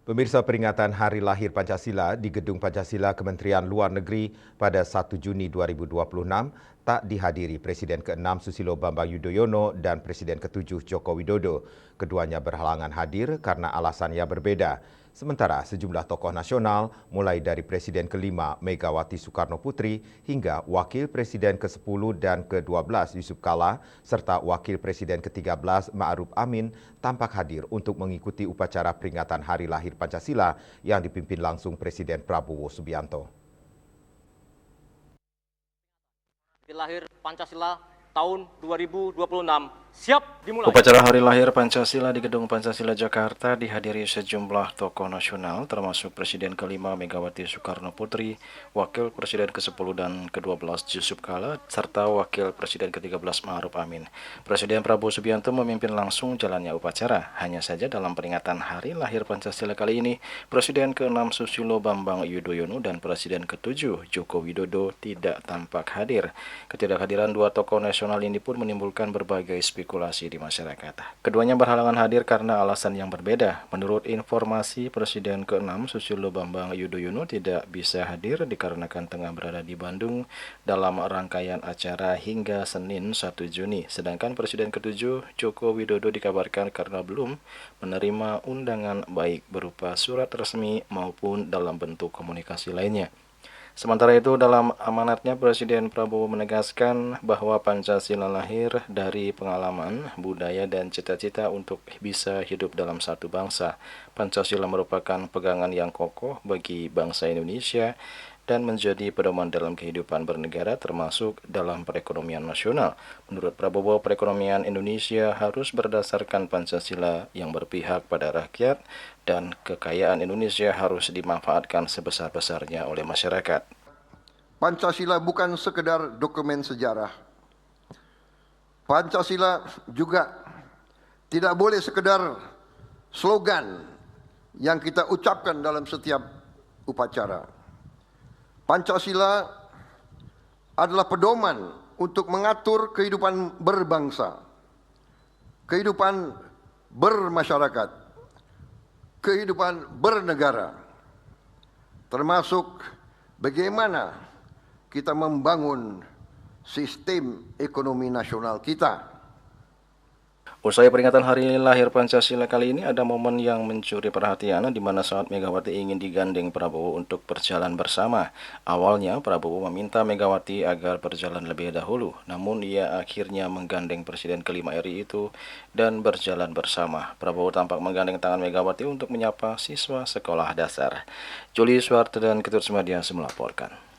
Pemirsa, peringatan Hari Lahir Pancasila di Gedung Pancasila Kementerian Luar Negeri pada 1 Juni 2026 tak dihadiri Presiden ke-6 Susilo Bambang Yudhoyono dan Presiden ke-7 Joko Widodo. Keduanya berhalangan hadir karena alasan yang berbeda. Sementara sejumlah tokoh nasional, mulai dari Presiden ke-5 Megawati Soekarno-Putri hingga Wakil Presiden ke-10 dan ke-12 Yusuf Kala, serta Wakil Presiden ke-13 Ma'ruf Amin tampak hadir untuk mengikuti upacara peringatan Hari Lahir Pancasila yang dipimpin langsung Presiden Prabowo Subianto. Hari Lahir Pancasila tahun 2026 siap dimulai. Upacara Hari Lahir Pancasila di Gedung Pancasila Jakarta dihadiri sejumlah tokoh nasional termasuk Presiden ke-5 Megawati Soekarno-Putri, Wakil Presiden ke-10 dan ke-12 Yusuf Kala, serta Wakil Presiden ke-13 Ma'ruf Amin. Presiden Prabowo Subianto memimpin langsung jalannya upacara. Hanya saja dalam peringatan Hari Lahir Pancasila kali ini, Presiden ke-6 Susilo Bambang Yudhoyono dan Presiden ke-7 Joko Widodo tidak tampak hadir. Ketidakhadiran dua tokoh nasional ini pun menimbulkan berbagai spekulasi di masyarakat. Keduanya berhalangan hadir karena alasan yang berbeda. Menurut informasi, Presiden ke-6 Susilo Bambang Yudhoyono tidak bisa hadir dikarenakan tengah berada di Bandung dalam rangkaian acara hingga Senin 1 Juni. Sedangkan Presiden ke-7 Joko Widodo dikabarkan karena belum menerima undangan baik berupa surat resmi maupun dalam bentuk komunikasi lainnya. Sementara itu, dalam amanatnya Presiden Prabowo menegaskan bahwa Pancasila lahir dari pengalaman, budaya, dan cita-cita untuk bisa hidup dalam satu bangsa. Pancasila merupakan pegangan yang kokoh bagi bangsa Indonesia dan menjadi pedoman dalam kehidupan bernegara termasuk dalam perekonomian nasional. Menurut Prabowo, perekonomian Indonesia harus berdasarkan Pancasila yang berpihak pada rakyat dan kekayaan Indonesia harus dimanfaatkan sebesar-besarnya oleh masyarakat. Pancasila bukan sekedar dokumen sejarah. Pancasila juga tidak boleh sekedar slogan yang kita ucapkan dalam setiap upacara. Pancasila adalah pedoman untuk mengatur kehidupan berbangsa, kehidupan bermasyarakat, kehidupan bernegara, termasuk bagaimana kita membangun sistem ekonomi nasional kita. Usai peringatan Hari Lahir Pancasila kali ini ada momen yang mencuri perhatian di mana saat Megawati ingin digandeng Prabowo untuk berjalan bersama. Awalnya Prabowo meminta Megawati agar berjalan lebih dahulu, namun ia akhirnya menggandeng Presiden ke-5 RI itu dan berjalan bersama. Prabowo tampak menggandeng tangan Megawati untuk menyapa siswa sekolah dasar. Juli Suwarte dan Ketut Sumadias melaporkan.